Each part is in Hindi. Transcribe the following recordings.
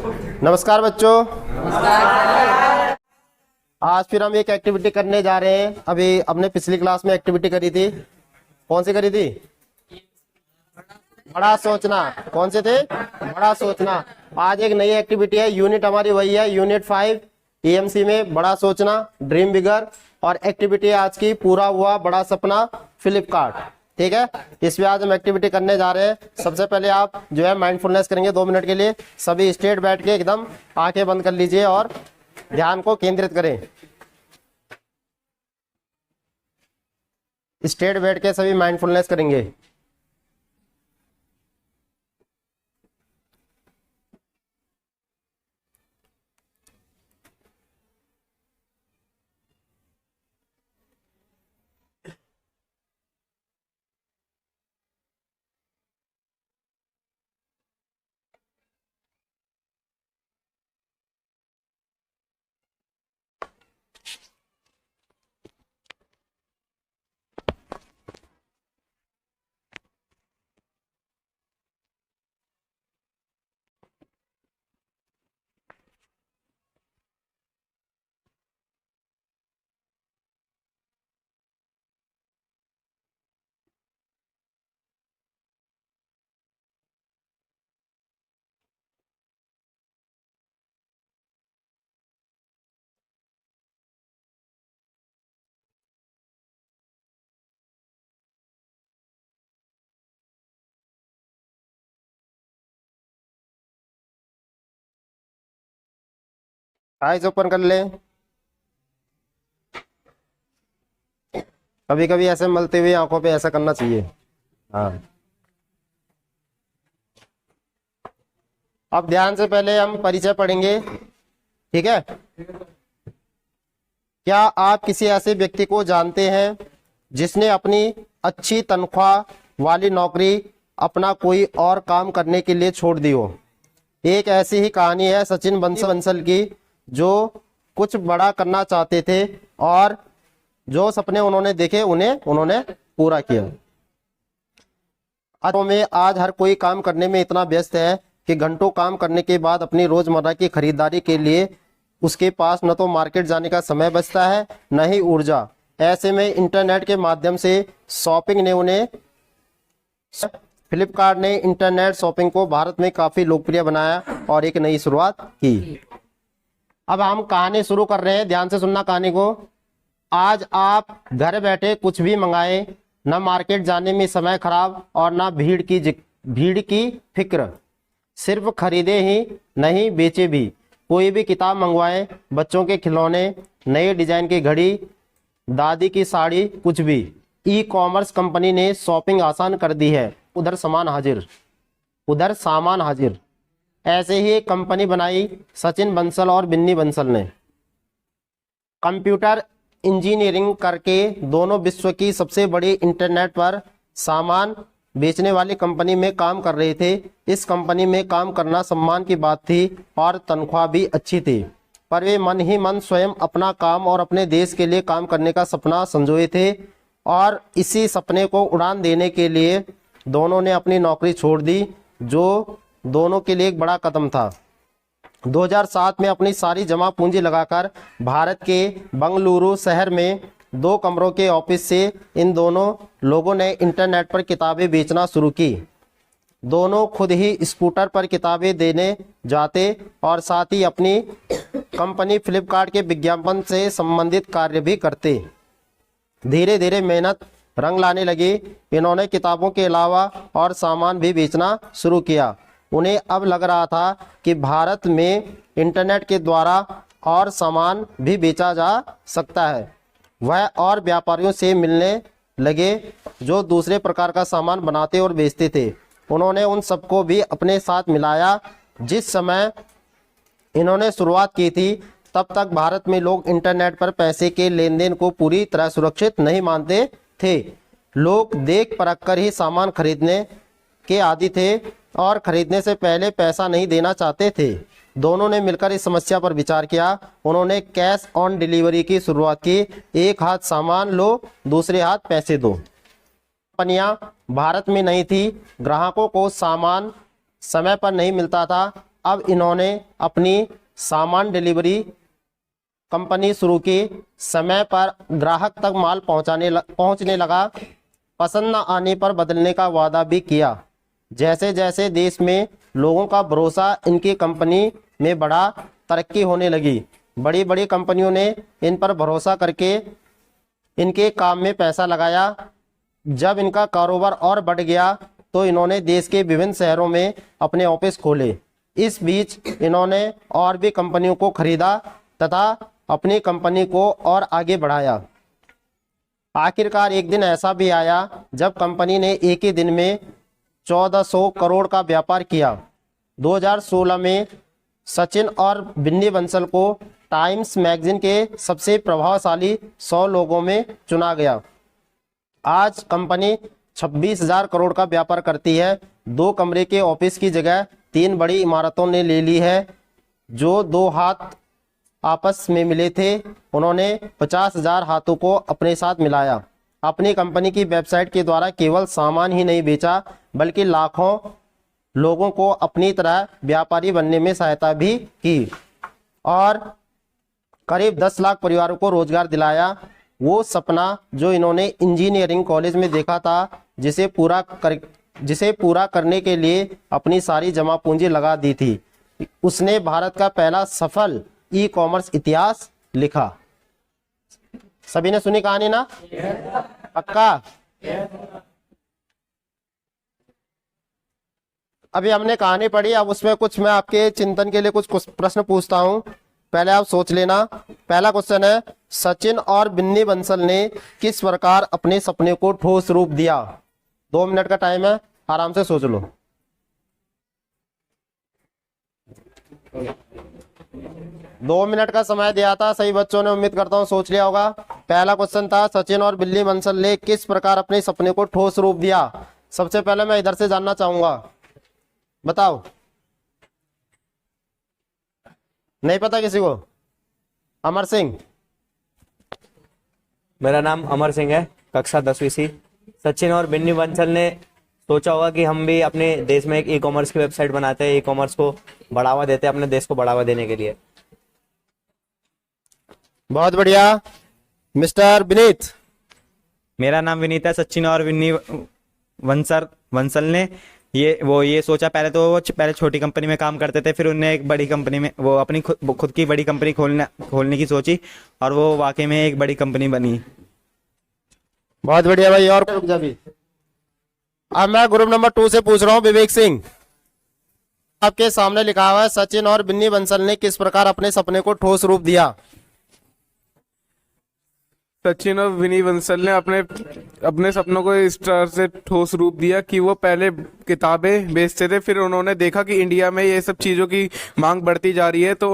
नमस्कार बच्चों। आज फिर हम एक एक्टिविटी करने जा रहे हैं। अभी अपने पिछली क्लास में एक्टिविटी करी थी, कौन सी करी थी? बड़ा सोचना। कौन से थे? बड़ा सोचना। आज एक नई एक्टिविटी है, यूनिट हमारी वही है, यूनिट 5 ईएमसी में बड़ा सोचना, ड्रीम बिगर। और एक्टिविटी आज की पूरा हुआ बड़ा सपना फ्लिपकार्ट। ठीक है, इसमें आज हम एक्टिविटी करने जा रहे हैं। सबसे पहले आप जो है माइंडफुलनेस करेंगे 2 मिनट के लिए। सभी स्ट्रेट बैठ के एकदम आंखें बंद कर लीजिए और ध्यान को केंद्रित करें। स्ट्रेट बैठ के सभी माइंडफुलनेस करेंगे। आइज ओपन कर लें। कभी कभी ऐसे मलते हुए आंखों पे ऐसा करना चाहिए। हाँ, अब ध्यान से पहले हम परिचय पढ़ेंगे। ठीक है, क्या आप किसी ऐसे व्यक्ति को जानते हैं जिसने अपनी अच्छी तनख्वाह वाली नौकरी अपना कोई और काम करने के लिए छोड़ दी हो? एक ऐसी ही कहानी है सचिन बंसल की, जो कुछ बड़ा करना चाहते थे और जो सपने उन्होंने देखे उन्होंने पूरा किया। में आज हर कोई काम करने में इतना व्यस्त है कि घंटों काम करने के बाद अपनी रोजमर्रा की खरीदारी के लिए उसके पास न तो मार्केट जाने का समय बचता है न ही ऊर्जा। ऐसे में इंटरनेट के माध्यम से शॉपिंग ने उन्हें फ्लिपकार्ट ने इंटरनेट शॉपिंग को भारत में काफी लोकप्रिय बनाया और एक नई शुरुआत की। अब हम कहानी शुरू कर रहे हैं, ध्यान से सुनना कहानी को। आज आप घर बैठे कुछ भी मंगाए, न मार्केट जाने में समय खराब और न भीड़ की फिक्र। सिर्फ खरीदे ही नहीं बेचे भी। कोई भी किताब मंगवाए, बच्चों के खिलौने, नए डिजाइन की घड़ी, दादी की साड़ी, कुछ भी। ई कॉमर्स कंपनी ने शॉपिंग आसान कर दी है। उधर सामान हाजिर। ऐसे ही एक कंपनी बनाई सचिन बंसल और बिन्नी बंसल ने। कंप्यूटर इंजीनियरिंग करके दोनों विश्व की सबसे बड़ी इंटरनेट पर सामान बेचने वाली कंपनी में काम कर रहे थे। इस कंपनी में काम करना सम्मान की बात थी और तनख्वाह भी अच्छी थी, पर वे मन ही मन स्वयं अपना काम और अपने देश के लिए काम करने का सपना संजोए थे और इसी सपने को उड़ान देने के लिए दोनों ने अपनी नौकरी छोड़ दी, जो दोनों के लिए एक बड़ा कदम था। 2007 में अपनी सारी जमा पूंजी लगाकर भारत के बंगलुरु शहर में 2 कमरों के ऑफिस से इन दोनों लोगों ने इंटरनेट पर किताबें बेचना शुरू की। दोनों खुद ही स्कूटर पर किताबें देने जाते और साथ ही अपनी कंपनी फ्लिपकार्ट के विज्ञापन से संबंधित कार्य भी करते। धीरे धीरे मेहनत रंग लाने लगी। इन्होंने किताबों के अलावा और सामान भी बेचना शुरू किया। उन्हें अब लग रहा था कि भारत में इंटरनेट के द्वारा और सामान भी बेचा जा सकता है। वह और व्यापारियों से मिलने लगे जो दूसरे प्रकार का सामान बनाते और बेचते थे। उन्होंने उन सबको भी अपने साथ मिलाया। जिस समय इन्होंने शुरुआत की थी तब तक भारत में लोग इंटरनेट पर पैसे के लेन देन को पूरी तरह सुरक्षित नहीं मानते थे। लोग देख परख कर ही सामान खरीदने के आदी थे और खरीदने से पहले पैसा नहीं देना चाहते थे। दोनों ने मिलकर इस समस्या पर विचार किया। उन्होंने कैश ऑन डिलीवरी की शुरुआत की। एक हाथ सामान लो, दूसरे हाथ पैसे दो। कंपनियां भारत में नहीं थी, ग्राहकों को सामान समय पर नहीं मिलता था। अब इन्होंने अपनी सामान डिलीवरी कंपनी शुरू की। समय पर ग्राहक तक माल पहुंचने लगा। पसंद न आने पर बदलने का वादा भी किया। जैसे जैसे देश में लोगों का भरोसा इनकी कंपनी में बढ़ा, तरक्की होने लगी। बड़ी बड़ी कंपनियों ने इन पर भरोसा करके इनके काम में पैसा लगाया। जब इनका कारोबार और बढ़ गया तो इन्होंने देश के विभिन्न शहरों में अपने ऑफिस खोले। इस बीच इन्होंने और भी कंपनियों को खरीदा तथा अपनी कंपनी को और आगे बढ़ाया। आखिरकार एक दिन ऐसा भी आया जब कंपनी ने एक ही दिन में 1400 करोड़ का व्यापार किया। 2016 में सचिन और बिन्नी बंसल को टाइम्स मैगजीन के सबसे प्रभावशाली 100 लोगों में चुना गया। आज कंपनी 26,000 करोड़ का व्यापार करती है। 2 कमरे के ऑफिस की जगह 3 बड़ी इमारतों ने ले ली है। जो 2 हाथ आपस में मिले थे उन्होंने 50,000 हाथों को अपने साथ मिलाया। अपनी कंपनी की वेबसाइट के द्वारा केवल सामान ही नहीं बेचा बल्कि लाखों लोगों को अपनी तरह व्यापारी बनने में सहायता भी की और करीब 10 लाख परिवारों को रोजगार दिलाया। वो सपना जो इन्होंने इंजीनियरिंग कॉलेज में देखा था, जिसे पूरा करने के लिए अपनी सारी जमा पूंजी लगा दी थी, उसने भारत का पहला सफल ई कॉमर्स इतिहास लिखा। सभी ने सुनी कहानी ना? पक्का? अभी हमने कहानी पढ़ी, अब उसमें कुछ मैं आपके चिंतन के लिए कुछ प्रश्न पूछता हूं, पहले आप सोच लेना। पहला क्वेश्चन है, सचिन और बिन्नी बंसल ने किस प्रकार अपने सपने को ठोस रूप दिया? 2 मिनट का टाइम है, आराम से सोच लो। 2 मिनट का समय दिया था, सही बच्चों ने उम्मीद करता हूं सोच लिया होगा। पहला क्वेश्चन था, सचिन और बिन्नी बंसल ने किस प्रकार अपने सपने को ठोस रूप दिया? सबसे पहले मैं इधर से जानना चाहूंगा, बताओ। नहीं पता किसी को? अमर सिंह। मेरा नाम अमर सिंह है, कक्षा 10वीं सी। सचिन और बिन्नी बंसल ने सोचा होगा कि हम भी अपने देश में एक ई कॉमर्स की वेबसाइट बनाते हैं, ई कॉमर्स को बढ़ावा देते हैं, अपने देश को बढ़ावा देने के लिए। बहुत बढ़िया। मिस्टर विनीत। मेरा नाम विनीत है। सचिन और बिन्नी बंसल ने ये सोचा, पहले छोटी कंपनी में काम करते थे, फिर उन्हें एक बड़ी कंपनी में वो अपनी खुद की बड़ी कंपनी खोलने की सोची और वो वाकई में एक बड़ी कंपनी बनी। बहुत बढ़िया भाई। और रुक जा भी। अब मैं ग्रुप नंबर 2 से पूछ रहा हूँ, विवेक सिंह। आपके सामने लिखा हुआ है, सचिन और बिन्नी बंसल ने किस प्रकार अपने सपने को ठोस रूप दिया? सचिन और विनी बंसल ने अपने सपनों को इस तरह से ठोस रूप दिया कि वो पहले किताबें बेचते थे, फिर उन्होंने देखा कि इंडिया में ये सब चीज़ों की मांग बढ़ती जा रही है, तो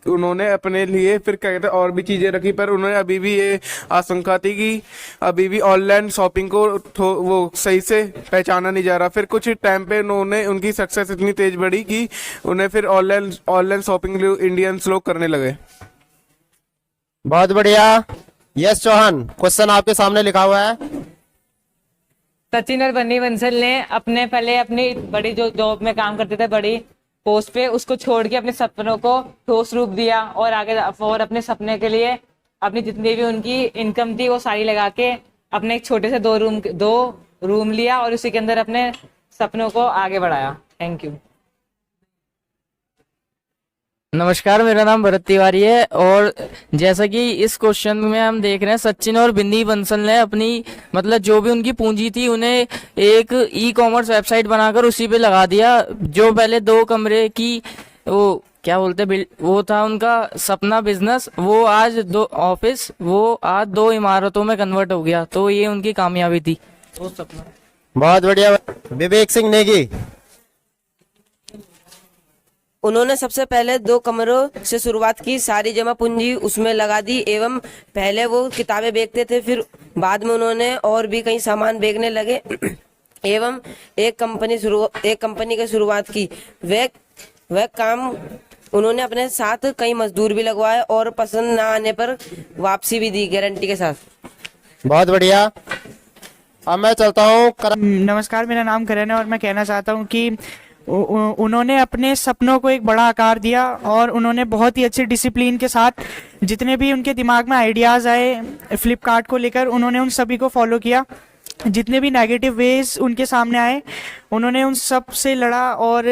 उन्होंने अपने लिए फिर क्या कहते हैं और भी चीज़ें रखी। पर उन्होंने अभी भी ये आशंका थी कि अभी भी ऑनलाइन शॉपिंग को वो सही से पहचाना नहीं जा रहा। फिर कुछ टाइम पे उनकी सक्सेस इतनी तेज बढ़ी कि उन्हें फिर ऑनलाइन शॉपिंग इंडियंस लोग करने लगे। बहुत बढ़िया। यस चौहान, क्वेश्चन आपके सामने लिखा हुआ है। सचिन और बन्नी बंसल ने पहले अपनी बड़ी जो जॉब में काम करते थे, बड़ी पोस्ट पे, उसको छोड़ के अपने सपनों को ठोस रूप दिया और आगे और अपने सपने के लिए अपनी जितनी भी उनकी इनकम थी वो सारी लगा के अपने एक छोटे से 2 रूम लिया और उसी के अंदर अपने सपनों को आगे बढ़ाया। Thank you. नमस्कार, मेरा नाम भरत तिवारी है और जैसा कि इस क्वेश्चन में हम देख रहे हैं, सचिन और बिन्नी बंसल ने अपनी जो भी उनकी पूंजी थी उन्हें एक ई कॉमर्स वेबसाइट बनाकर उसी पे लगा दिया। जो पहले 2 कमरे की वो क्या बोलते वो था उनका सपना बिजनेस, वो आज 2 ऑफिस, वो आज 2 इमारतों में कन्वर्ट हो गया। तो ये उनकी कामयाबी थी, वो सपना। बहुत बढ़िया। विवेक सिंह नेगी। उन्होंने सबसे पहले 2 कमरों से शुरुआत की, सारी जमा पूंजी उसमें लगा दी एवं पहले वो किताबें बेचते थे, फिर बाद में उन्होंने और भी कई सामान बेचने लगे एवं एक कंपनी की शुरुआत की। वह काम उन्होंने अपने साथ कई मजदूर भी लगवाए और पसंद ना आने पर वापसी भी दी गारंटी के साथ। बहुत बढ़िया। अब मैं चलता हूँ। नमस्कार, मेरा नाम करण है और मैं कहना चाहता हूँ कि उन्होंने अपने सपनों को एक बड़ा आकार दिया और उन्होंने बहुत ही अच्छे डिसिप्लिन के साथ जितने भी उनके दिमाग में आइडियाज़ आए फ्लिपकार्ट को लेकर, उन्होंने उन सभी को फॉलो किया। जितने भी नेगेटिव वेज उनके सामने आए, उन्होंने उन सब से लड़ा और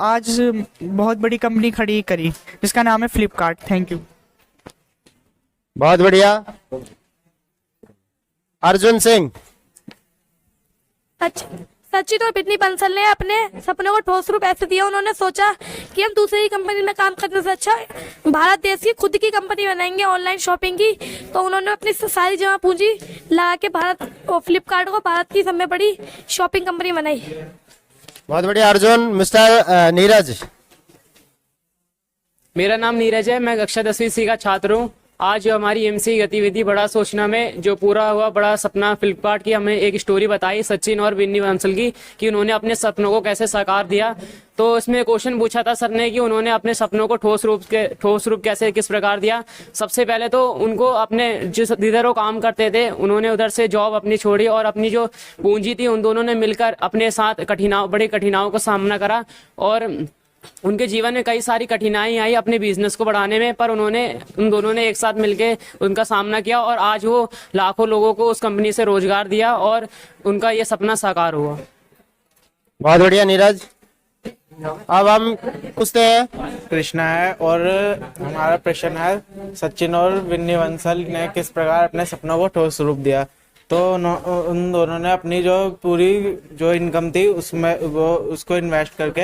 आज बहुत बड़ी कंपनी खड़ी करी जिसका नाम है फ्लिपकार्ट। Thank you. बहुत बढ़िया। अर्जुन सिंह। सचिन और बिन्नी बंसल ने अपने सपनों को ठोस रूप ऐसे दिया, उन्होंने सोचा कि हम दूसरी की कंपनी में काम करने से अच्छा भारत देश की खुद की कंपनी बनाएंगे ऑनलाइन शॉपिंग की। तो उन्होंने अपनी सारी जमा पूंजी लगा के फ्लिपकार्ट को भारत की सबसे बड़ी शॉपिंग कंपनी बनाई। बहुत बढ़िया अर्जुन। मिस्टर नीरज। मेरा नाम नीरज है, मैं कक्षा 10वीं सी का छात्र हूँ। आज जो हमारी एमसी गतिविधि बड़ा सोचना में जो पूरा हुआ बड़ा सपना फ्लिपकार्ट की, हमें एक स्टोरी बताई सचिन और बिन्नी बंसल की कि उन्होंने अपने सपनों को कैसे साकार दिया। तो इसमें क्वेश्चन पूछा था सर ने कि उन्होंने अपने सपनों को ठोस रूप कैसे किस प्रकार दिया। सबसे पहले तो उनको अपने जिधर वो काम करते थे उन्होंने उधर से जॉब अपनी छोड़ी और अपनी जो पूंजी थी उन दोनों ने मिलकर अपने साथ बड़ी कठिनाइयों का सामना करा और उनके जीवन में कई सारी कठिनाई आई अपने बिजनेस को बढ़ाने में, पर उन दोनों ने एक साथ मिलके उनका सामना किया और आज वो लाखों लोगों को उस कंपनी से रोजगार दिया और उनका ये सपना साकार हुआ। बहुत बढ़िया नीरज। अब हम पूछते हैं। कृष्णा है और हमारा प्रश्न है सचिन और बिन्नी बंसल ने किस प्रकार अपने सपनों को ठोस रूप दिया। तो उन दोनों ने अपनी जो पूरी जो इनकम थी उसमें वो उसको इन्वेस्ट करके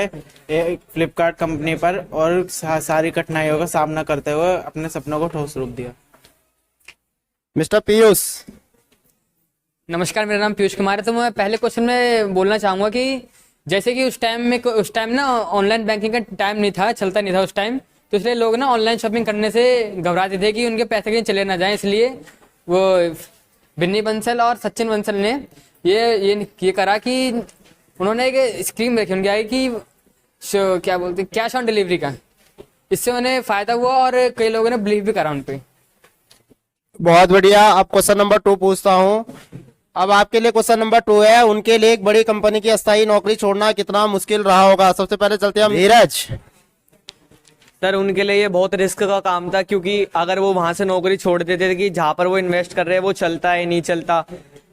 एक फ्लिपकार्ट कंपनी पर और सारी कठिनाइयों का सामना करते हुए अपने सपनों को ठोस रूप दिया। मिस्टर पीयूष। नमस्कार, मेरा नाम पीयूष कुमार है। तो मैं पहले क्वेश्चन में बोलना चाहूँगा कि जैसे कि उस टाइम ना ऑनलाइन बैंकिंग का टाइम नहीं था, चलता नहीं था उस टाइम, तो इसलिए लोग ना ऑनलाइन शॉपिंग करने से घबराते थे कि उनके पैसे कहीं चले ना जाएं। इसलिए वो बिन्नी बंसल और सचिन बंसल ने ये करा कि उन्होंने एक स्कीम रखी उनके आगे कि क्या बोलते कैश ऑन डिलीवरी का। इससे उन्हें फायदा हुआ और कई लोगों ने बिलीव भी करा उन पे। बहुत बढ़िया। अब क्वेश्चन नंबर 2 पूछता हूँ। अब आपके लिए क्वेश्चन नंबर 2 है, उनके लिए एक बड़ी कंपनी की अस्थायी नौकरी छोड़ना कितना मुश्किल रहा होगा। सबसे पहले चलते हैं नीरज। सर उनके लिए ये बहुत रिस्क का काम था, क्योंकि अगर वो वहां से नौकरी छोड़ देते थे कि जहाँ पर वो इन्वेस्ट कर रहे हैं वो चलता है नहीं चलता,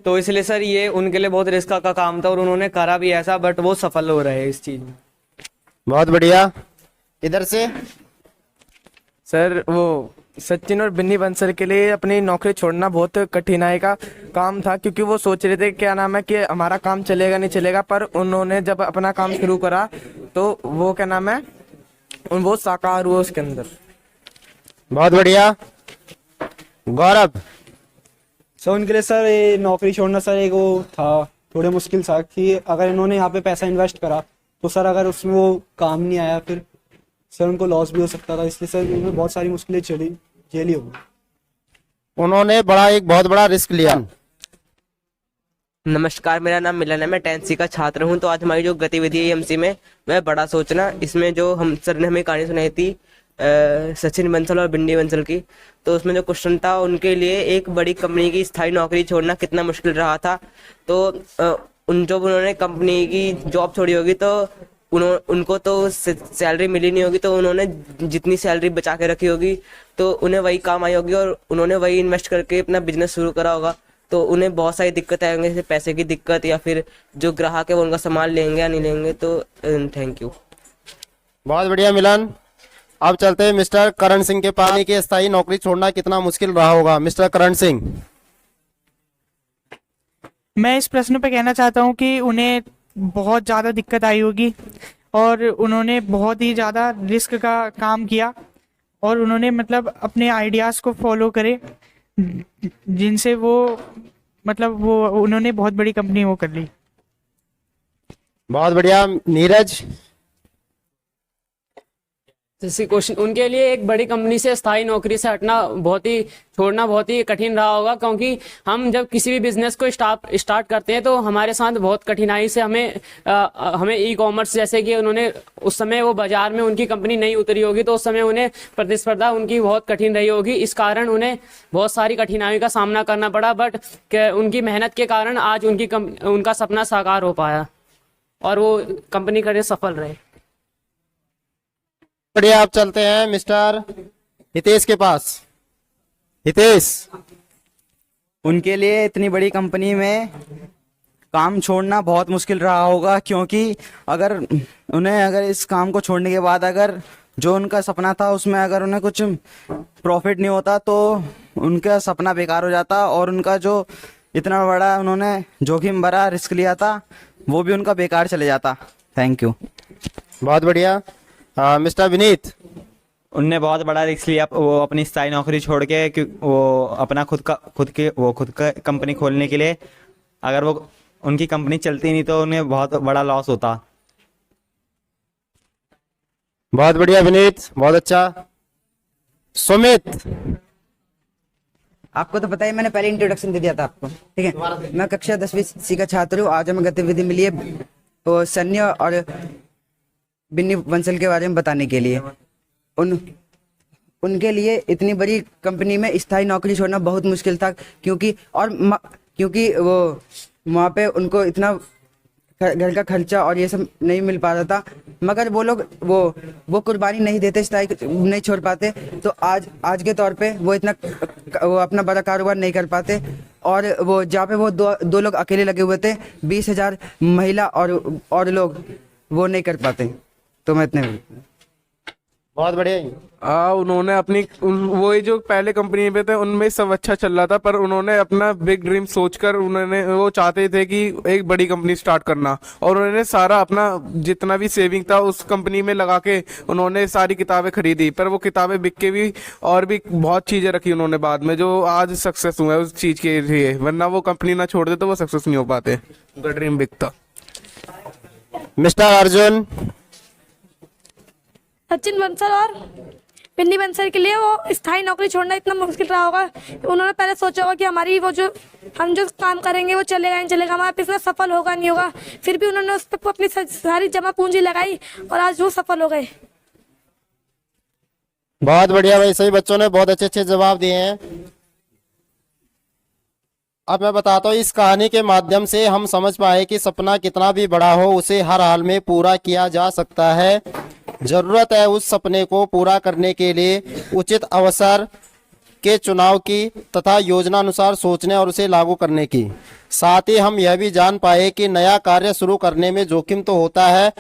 तो इसलिए सर ये उनके लिए बहुत रिस्क का काम था और उन्होंने करा भी ऐसा, बट वो सफल हो रहे हैं इस चीज में। बहुत बढ़िया। इधर से सर वो सचिन और बिन्नी बंसल के लिए अपनी नौकरी छोड़ना बहुत कठिनाई का काम था, क्योंकि वो सोच रहे थे क्या नाम है कि हमारा काम चलेगा नहीं चलेगा, पर उन्होंने जब अपना काम शुरू करा तो वो क्या नाम है वो साकार हुआ उसके अंदर। बहुत बढ़िया। गौरव। सर उनके लिए सर ये नौकरी छोड़ना सर एक वो था थोड़े मुश्किल था कि अगर इन्होंने यहाँ पे पैसा इन्वेस्ट करा तो सर अगर उसमें वो काम नहीं आया फिर सर उनको लॉस भी हो सकता था, इसलिए सर उन्होंने बहुत सारी मुश्किलें झेली होगी। उन्होंने एक बहुत बड़ा रिस्क लिया। नमस्कार, मेरा नाम मिलन है, मैं 10th C का छात्र हूं। तो आज हमारी जो गतिविधि है एमसी में वह बड़ा सोचना, इसमें जो हम सर ने हमें कहानी सुनाई थी सचिन बंसल और बिन्नी बंसल की, तो उसमें जो क्वेश्चन था उनके लिए एक बड़ी कंपनी की स्थायी नौकरी छोड़ना कितना मुश्किल रहा था। तो उन्होंने कंपनी की जॉब छोड़ी होगी तो उनको तो सैलरी मिली नहीं होगी, तो उन्होंने जितनी सैलरी बचा के रखी होगी तो उन्हें वही काम आई होगी और उन्होंने वही इन्वेस्ट करके अपना बिजनेस शुरू करा होगा। तो उन्हें बहुत सारी दिक्कतें आएंगी, जैसे पैसे की दिक्कत या फिर जो ग्राहक है वो उनका सामान लेंगे या नहीं लेंगे। तो थैंक यू। बहुत बढ़िया मिलन। अब चलते हैं मिस्टर करण सिंह के पास की स्थायी नौकरी छोड़ना कितना मुश्किल रहा होगा। मिस्टर करण सिंह। मैं इस प्रश्न पे कहना चाहता हूँ कि उन्हें बहुत ज़्यादा दिक्कत आई होगी और उन्होंने बहुत ही ज़्यादा रिस्क का काम किया और उन्होंने मतलब अपने आइडियाज़ को फॉलो करे जिनसे वो उन्होंने बहुत बड़ी कंपनी वो कर ली। बहुत बढ़िया। नीरज। जैसे क्वेश्चन उनके लिए एक बड़ी कंपनी से स्थायी नौकरी से छोड़ना बहुत ही कठिन रहा होगा, क्योंकि हम जब किसी भी बिजनेस को स्टार्ट करते हैं तो हमारे साथ बहुत कठिनाई से हमें ई कॉमर्स, जैसे कि उन्होंने उस समय वो बाजार में उनकी कंपनी नहीं उतरी होगी तो उस समय उन्हें प्रतिस्पर्धा उनकी बहुत कठिन रही होगी। इस कारण उन्हें बहुत सारी कठिनाइयों का सामना करना पड़ा, बट उनकी मेहनत के कारण आज उनका सपना साकार हो पाया। और वो कंपनी करे सफल रहे। बढ़िया, आप चलते हैं मिस्टर हितेश के पास। हितेश, उनके लिए इतनी बड़ी कंपनी में काम छोड़ना बहुत मुश्किल रहा होगा, क्योंकि अगर इस काम को छोड़ने के बाद अगर जो उनका सपना था उसमें अगर उन्हें कुछ प्रॉफिट नहीं होता तो उनका सपना बेकार हो जाता, और उनका जो इतना बड़ा उन्होंने जोखिम भरा रिस्क लिया था वो भी उनका बेकार चले जाता। Thank you. बहुत बढ़िया। मिस्टर विनीत, उनने बहुत बड़ा रिस्क लिया, वो अपनी स्थायी नौकरी छोड़ के वो अपना खुद का कंपनी खोलने के लिए। अगर वो उनकी कंपनी चलती नहीं तो उन्हें बहुत बड़ा लॉस होता। बहुत बढ़िया विनीत, बहुत अच्छा। सुमित, आपको तो पता है, मैंने पहले इंट्रोडक्शन दे दिया था आपको, ठीक है। मैं कक्षा 10वीं सी का छात्र हूँ। आज हमें गतिविधि मिली है तो सन्नी और बिन्नी बंसल के बारे में बताने के लिए। उनके लिए इतनी बड़ी कंपनी में स्थायी नौकरी छोड़ना बहुत मुश्किल था, क्योंकि वो वहाँ पे उनको इतना घर का खर्चा और ये सब नहीं मिल पा रहा था, मगर वो लोग वो कुर्बानी नहीं देते, स्थायी नहीं छोड़ पाते, तो आज के तौर पे वो अपना बड़ा कारोबार नहीं कर पाते। और वो जहाँ पे वो दो लोग अकेले लगे हुए थे, 20,000 महिला और लोग वो नहीं कर पाते। तो मैं इतने बहुत बढ़िया। उन्होंने अपनी वही जो पहले कंपनी पे थे उनमें सब अच्छा चल रहा था, पर उन्होंने अपना बिग ड्रीम सोचकर वो चाहते थे कि एक बड़ी कंपनी स्टार्ट करना, और उन्होंने सारा अपना जितना भी सेविंग था उस कंपनी में लगा के उन्होंने सारी किताबें खरीदी। पर वो किताबें बिक के भी और भी बहुत चीजें रखी उन्होंने बाद में, जो आज सक्सेस हुआ है उस चीज के लिए। वरना वो कंपनी ना छोड़ दे तो वो सक्सेस नहीं हो पाते, उनका ड्रीम बिकता। मिस्टर अर्जुन, सचिन बंसल और बिन्नी बंसल के लिए वो स्थायी नौकरी छोड़ना इतना मुश्किल रहा होगा। उन्होंने पहले सोचा होगा कि हमारी हम जो काम करेंगे वो चलेगा नहीं चलेगा, हमारा बिजनेस सफल होगा नहीं होगा, फिर भी उन्होंने उस पर अपनी सारी जमा पूंजी लगाई और आज वो सफल हो गए। बहुत बढ़िया भाई, सही बच्चों ने बहुत अच्छे अच्छे जवाब दिए हैं। अब मैं बताता हूँ, इस कहानी के माध्यम से हम समझ पाए कि सपना कितना भी बड़ा हो उसे हर हाल में पूरा किया जा सकता है। जरूरत है उस सपने को पूरा करने के लिए उचित अवसर के चुनाव की तथा योजना अनुसार सोचने और उसे लागू करने की। साथ ही हम यह भी जान पाए कि नया कार्य शुरू करने में जोखिम तो होता है,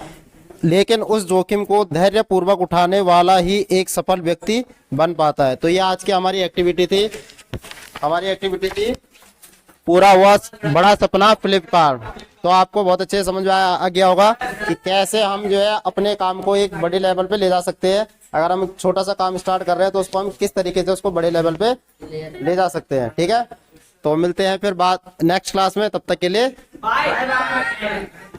लेकिन उस जोखिम को धैर्य पूर्वक उठाने वाला ही एक सफल व्यक्ति बन पाता है। तो ये आज की हमारी एक्टिविटी थी। पूरा हुआ बड़ा सपना फ्लिपकार्ट। तो आपको बहुत अच्छे समझ में आ गया होगा कि कैसे हम जो है अपने काम को एक बड़े लेवल पे ले जा सकते हैं। अगर हम छोटा सा काम स्टार्ट कर रहे हैं तो उसको हम किस तरीके से उसको बड़े लेवल पे ले जा सकते हैं। ठीक है, तो मिलते हैं फिर नेक्स्ट क्लास में, तब तक के लिए बाय।